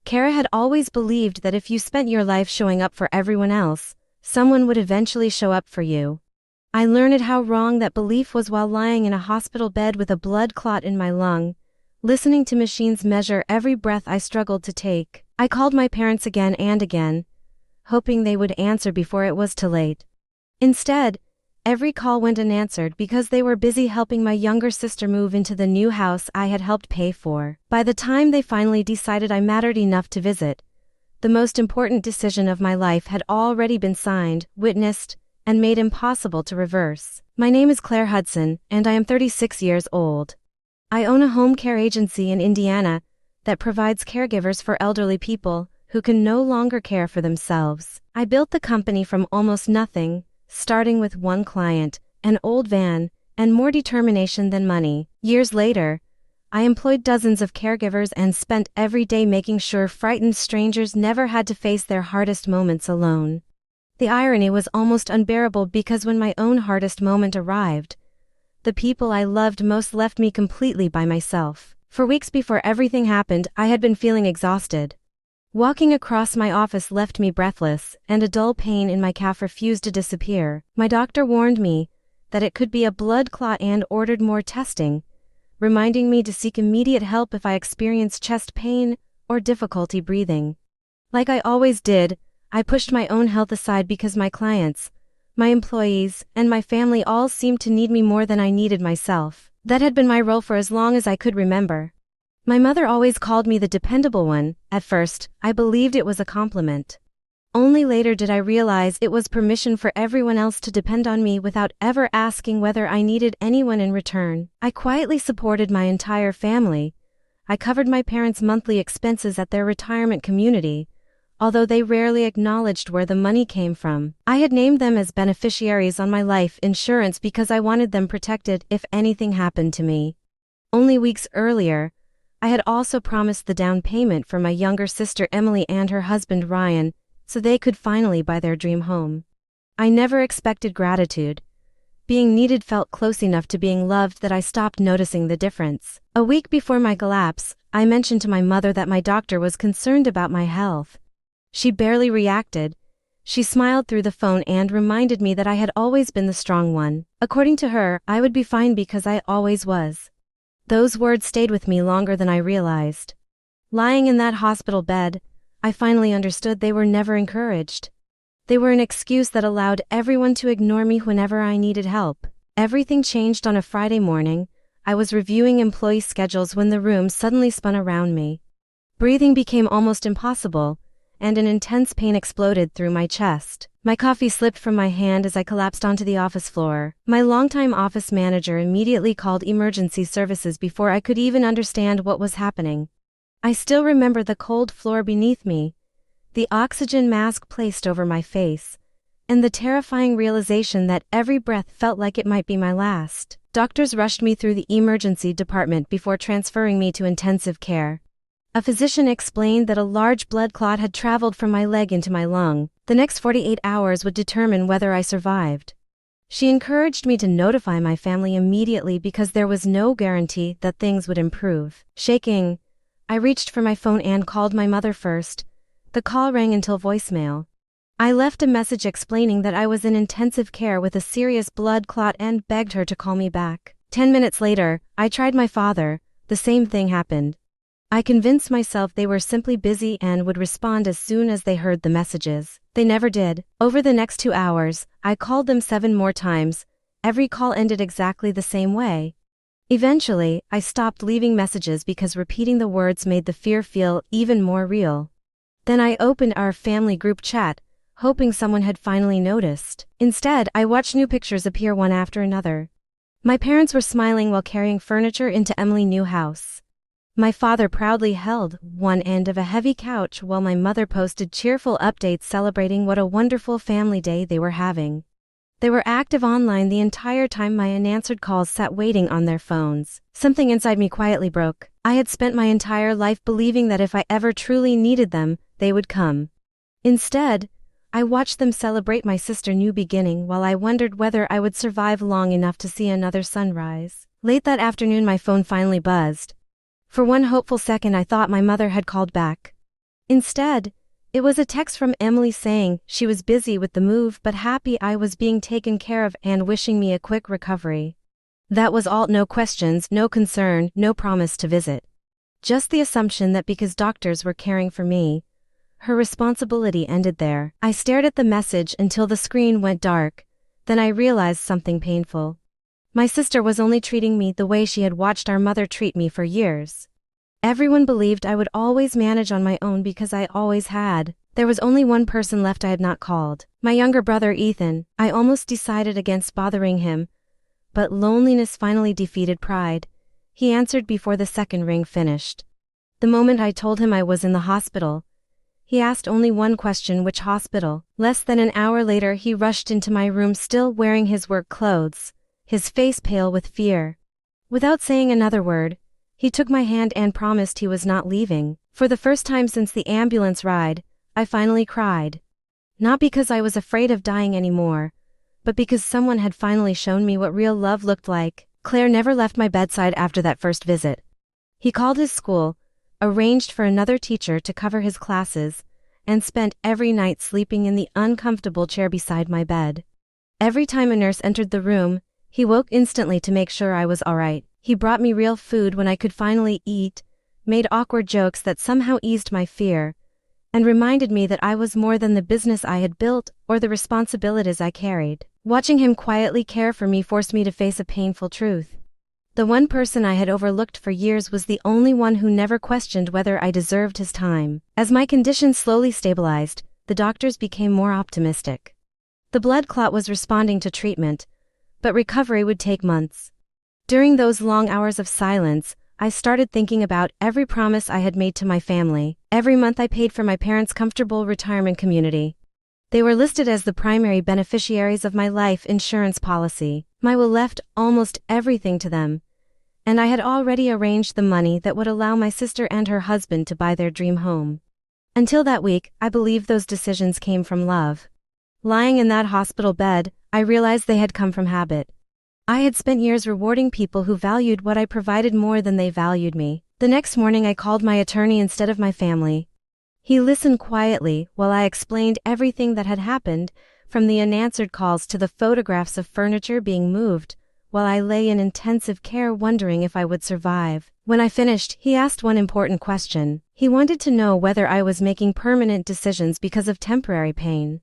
Kara had always believed that if you spent your life showing up for everyone else, someone would eventually show up for you. I learned how wrong that belief was while lying in a hospital bed with a blood clot in my lung, listening to machines measure every breath I struggled to take. I called my parents again and again, hoping they would answer before it was too late. Instead, every call went unanswered because they were busy helping my younger sister move into the new house I had helped pay for. By the time they finally decided I mattered enough to visit, the most important decision of my life had already been signed, witnessed, and made impossible to reverse. My name is Claire Hudson, and I am 36 years old. I own a home care agency in Indiana that provides caregivers for elderly people who can no longer care for themselves. I built the company from almost nothing, starting with one client, an old van, and more determination than money. Years later, I employed dozens of caregivers and spent every day making sure frightened strangers never had to face their hardest moments alone. The irony was almost unbearable because when my own hardest moment arrived, the people I loved most left me completely by myself. For weeks before everything happened, I had been feeling exhausted. Walking across my office left me breathless, and a dull pain in my calf refused to disappear. My doctor warned me that it could be a blood clot and ordered more testing, reminding me to seek immediate help if I experienced chest pain or difficulty breathing. Like I always did, I pushed my own health aside because my clients, my employees, and my family all seemed to need me more than I needed myself. That had been my role for as long as I could remember. My mother always called me the dependable one. At first, I believed it was a compliment. Only later did I realize it was permission for everyone else to depend on me without ever asking whether I needed anyone in return. I quietly supported my entire family. I covered my parents' monthly expenses at their retirement community, although they rarely acknowledged where the money came from. I had named them as beneficiaries on my life insurance because I wanted them protected if anything happened to me. Only weeks earlier, I had also promised the down payment for my younger sister Emily and her husband Ryan, so they could finally buy their dream home. I never expected gratitude. Being needed felt close enough to being loved that I stopped noticing the difference. A week before my collapse, I mentioned to my mother that my doctor was concerned about my health. She barely reacted. She smiled through the phone and reminded me that I had always been the strong one. According to her, I would be fine because I always was. Those words stayed with me longer than I realized. Lying in that hospital bed, I finally understood they were never encouraged. They were an excuse that allowed everyone to ignore me whenever I needed help. Everything changed on a Friday morning. I was reviewing employee schedules when the room suddenly spun around me. Breathing became almost impossible, and an intense pain exploded through my chest. My coffee slipped from my hand as I collapsed onto the office floor. My longtime office manager immediately called emergency services before I could even understand what was happening. I still remember the cold floor beneath me, the oxygen mask placed over my face, and the terrifying realization that every breath felt like it might be my last. Doctors rushed me through the emergency department before transferring me to intensive care. A physician explained that a large blood clot had traveled from my leg into my lung. The next 48 hours would determine whether I survived. She encouraged me to notify my family immediately because there was no guarantee that things would improve. Shaking, I reached for my phone and called my mother first. The call rang until voicemail. I left a message explaining that I was in intensive care with a serious blood clot and begged her to call me back. 10 minutes later, I tried my father. The same thing happened. I convinced myself they were simply busy and would respond as soon as they heard the messages. They never did. Over the next 2 hours, I called them 7 more times. Every call ended exactly the same way. Eventually, I stopped leaving messages because repeating the words made the fear feel even more real. Then I opened our family group chat, hoping someone had finally noticed. Instead, I watched new pictures appear one after another. My parents were smiling while carrying furniture into Emily's new house. My father proudly held one end of a heavy couch while my mother posted cheerful updates celebrating what a wonderful family day they were having. They were active online the entire time my unanswered calls sat waiting on their phones. Something inside me quietly broke. I had spent my entire life believing that if I ever truly needed them, they would come. Instead, I watched them celebrate my sister's new beginning while I wondered whether I would survive long enough to see another sunrise. Late that afternoon my phone finally buzzed. For one hopeful second I thought my mother had called back. Instead, it was a text from Emily saying she was busy with the move but happy I was being taken care of and wishing me a quick recovery. That was all. No questions, no concern, no promise to visit. Just the assumption that because doctors were caring for me, her responsibility ended there. I stared at the message until the screen went dark, then I realized something painful. My sister was only treating me the way she had watched our mother treat me for years. Everyone believed I would always manage on my own because I always had. There was only one person left I had not called. My younger brother Ethan. I almost decided against bothering him, but loneliness finally defeated pride. He answered before the second ring finished. The moment I told him I was in the hospital, he asked only one question: which hospital? Less than an hour later he rushed into my room still wearing his work clothes, his face pale with fear. Without saying another word, he took my hand and promised he was not leaving. For the first time since the ambulance ride, I finally cried. Not because I was afraid of dying anymore, but because someone had finally shown me what real love looked like. Claire never left my bedside after that first visit. He called his school, arranged for another teacher to cover his classes, and spent every night sleeping in the uncomfortable chair beside my bed. Every time a nurse entered the room, he woke instantly to make sure I was all right. He brought me real food when I could finally eat, made awkward jokes that somehow eased my fear, and reminded me that I was more than the business I had built or the responsibilities I carried. Watching him quietly care for me forced me to face a painful truth. The one person I had overlooked for years was the only one who never questioned whether I deserved his time. As my condition slowly stabilized, the doctors became more optimistic. The blood clot was responding to treatment, but recovery would take months. During those long hours of silence, I started thinking about every promise I had made to my family. Every month I paid for my parents' comfortable retirement community. They were listed as the primary beneficiaries of my life insurance policy. My will left almost everything to them, and I had already arranged the money that would allow my sister and her husband to buy their dream home. Until that week, I believed those decisions came from love. Lying in that hospital bed, I realized they had come from habit. I had spent years rewarding people who valued what I provided more than they valued me. The next morning I called my attorney instead of my family. He listened quietly while I explained everything that had happened, from the unanswered calls to the photographs of furniture being moved, while I lay in intensive care wondering if I would survive. When I finished, he asked one important question. He wanted to know whether I was making permanent decisions because of temporary pain.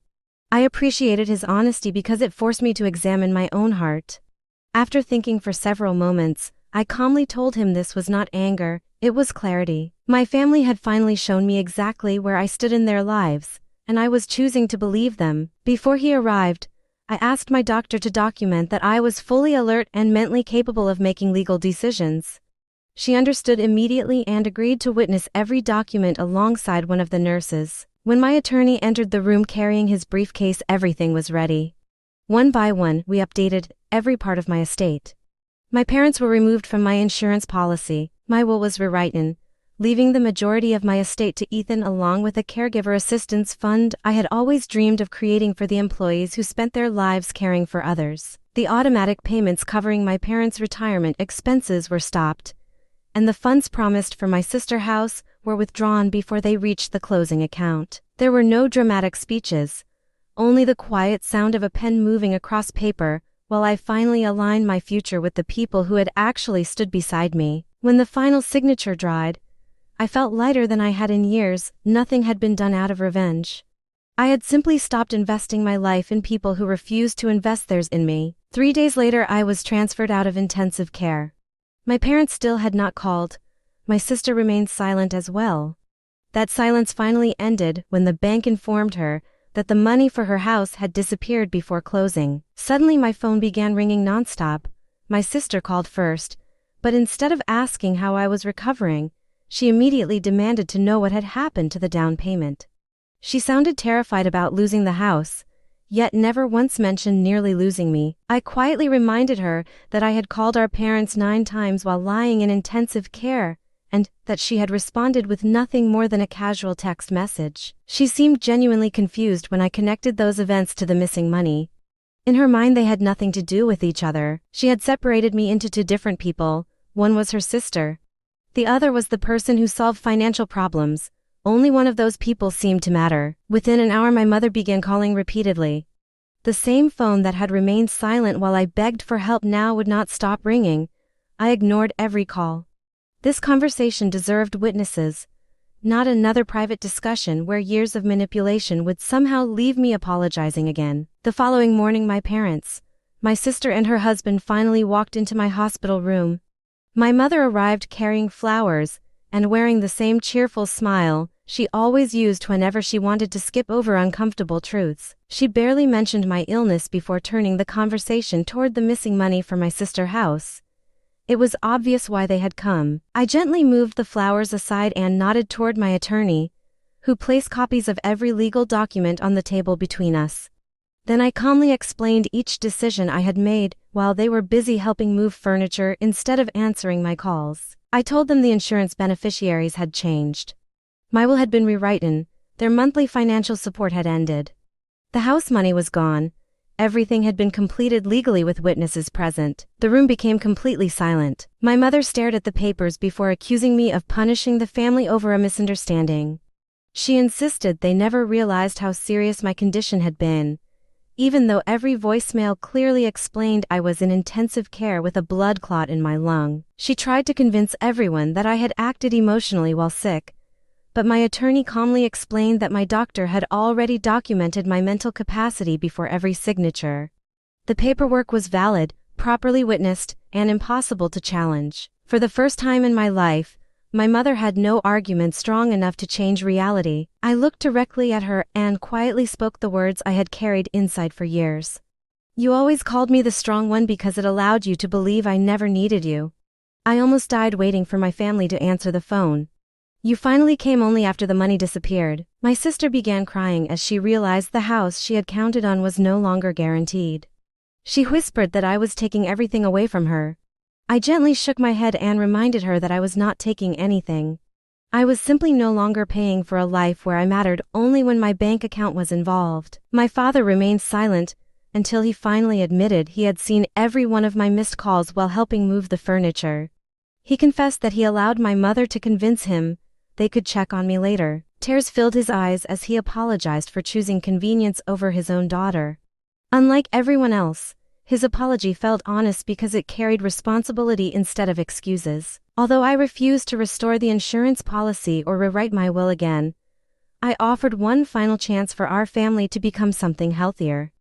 I appreciated his honesty because it forced me to examine my own heart. After thinking for several moments, I calmly told him this was not anger, it was clarity. My family had finally shown me exactly where I stood in their lives, and I was choosing to believe them. Before he arrived, I asked my doctor to document that I was fully alert and mentally capable of making legal decisions. She understood immediately and agreed to witness every document alongside one of the nurses. When my attorney entered the room carrying his briefcase, everything was ready. One by one, we updated every part of my estate. My parents were removed from my insurance policy, my will was rewritten, leaving the majority of my estate to Ethan along with a caregiver assistance fund I had always dreamed of creating for the employees who spent their lives caring for others. The automatic payments covering my parents' retirement expenses were stopped, and the funds promised for my sister house were withdrawn before they reached the closing account. There were no dramatic speeches, only the quiet sound of a pen moving across paper, while I finally aligned my future with the people who had actually stood beside me. When the final signature dried, I felt lighter than I had in years. Nothing had been done out of revenge. I had simply stopped investing my life in people who refused to invest theirs in me. 3 days later I was transferred out of intensive care. My parents still had not called. My sister remained silent as well. That silence finally ended when the bank informed her that the money for her house had disappeared before closing. Suddenly my phone began ringing nonstop. My sister called first, but instead of asking how I was recovering, she immediately demanded to know what had happened to the down payment. She sounded terrified about losing the house, yet never once mentioned nearly losing me. I quietly reminded her that I had called our parents 9 times while lying in intensive care, and that she had responded with nothing more than a casual text message. She seemed genuinely confused when I connected those events to the missing money. In her mind they had nothing to do with each other. She had separated me into 2 different people. One was her sister. The other was the person who solved financial problems, Only one of those people seemed to matter. Within an hour, my mother began calling repeatedly. The same phone that had remained silent while I begged for help now would not stop ringing. I ignored every call. This conversation deserved witnesses, not another private discussion where years of manipulation would somehow leave me apologizing again. The following morning, my parents, my sister and her husband finally walked into my hospital room. My mother arrived carrying flowers and wearing the same cheerful smile she always used whenever she wanted to skip over uncomfortable truths. She barely mentioned my illness before turning the conversation toward the missing money for my sister's house. It was obvious why they had come. I gently moved the flowers aside and nodded toward my attorney, who placed copies of every legal document on the table between us. Then I calmly explained each decision I had made while they were busy helping move furniture instead of answering my calls. I told them the insurance beneficiaries had changed. My will had been rewritten, their monthly financial support had ended. The house money was gone. Everything had been completed legally with witnesses present. The room became completely silent. My mother stared at the papers before accusing me of punishing the family over a misunderstanding. She insisted they never realized how serious my condition had been, even though every voicemail clearly explained I was in intensive care with a blood clot in my lung. She tried to convince everyone that I had acted emotionally while sick, but my attorney calmly explained that my doctor had already documented my mental capacity before every signature. The paperwork was valid, properly witnessed, and impossible to challenge. For the first time in my life, my mother had no argument strong enough to change reality. I looked directly at her and quietly spoke the words I had carried inside for years. You always called me the strong one because it allowed you to believe I never needed you. I almost died waiting for my family to answer the phone. You finally came only after the money disappeared. My sister began crying as she realized the house she had counted on was no longer guaranteed. She whispered that I was taking everything away from her. I gently shook my head and reminded her that I was not taking anything. I was simply no longer paying for a life where I mattered only when my bank account was involved. My father remained silent until he finally admitted he had seen every one of my missed calls while helping move the furniture. He confessed that he allowed my mother to convince him they could check on me later. Tears filled his eyes as he apologized for choosing convenience over his own daughter. Unlike everyone else, his apology felt honest because it carried responsibility instead of excuses. Although I refused to restore the insurance policy or rewrite my will again, I offered one final chance for our family to become something healthier.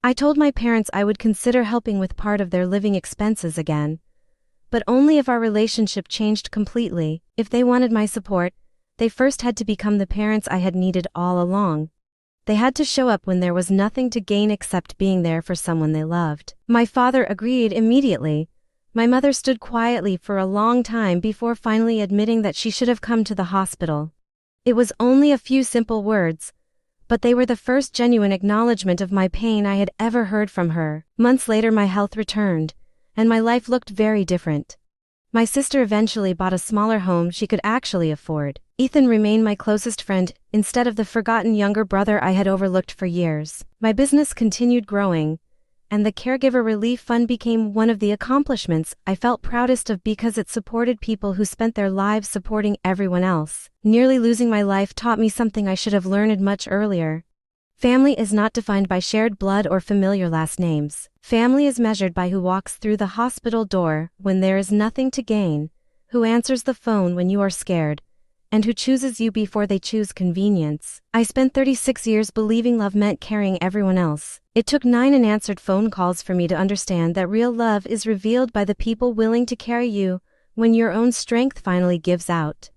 I told my parents I would consider helping with part of their living expenses again, but only if our relationship changed completely. If they wanted my support, they first had to become the parents I had needed all along. They had to show up when there was nothing to gain except being there for someone they loved. My father agreed immediately. My mother stood quietly for a long time before finally admitting that she should have come to the hospital. It was only a few simple words, but they were the first genuine acknowledgement of my pain I had ever heard from her. Months later, my health returned, and my life looked very different. My sister eventually bought a smaller home she could actually afford. Ethan remained my closest friend, instead of the forgotten younger brother I had overlooked for years. My business continued growing, and the Caregiver Relief Fund became one of the accomplishments I felt proudest of because it supported people who spent their lives supporting everyone else. Nearly losing my life taught me something I should have learned much earlier. Family is not defined by shared blood or familiar last names. Family is measured by who walks through the hospital door when there is nothing to gain, who answers the phone when you are scared, and who chooses you before they choose convenience. I spent 36 years believing love meant carrying everyone else. It took 9 unanswered phone calls for me to understand that real love is revealed by the people willing to carry you when your own strength finally gives out.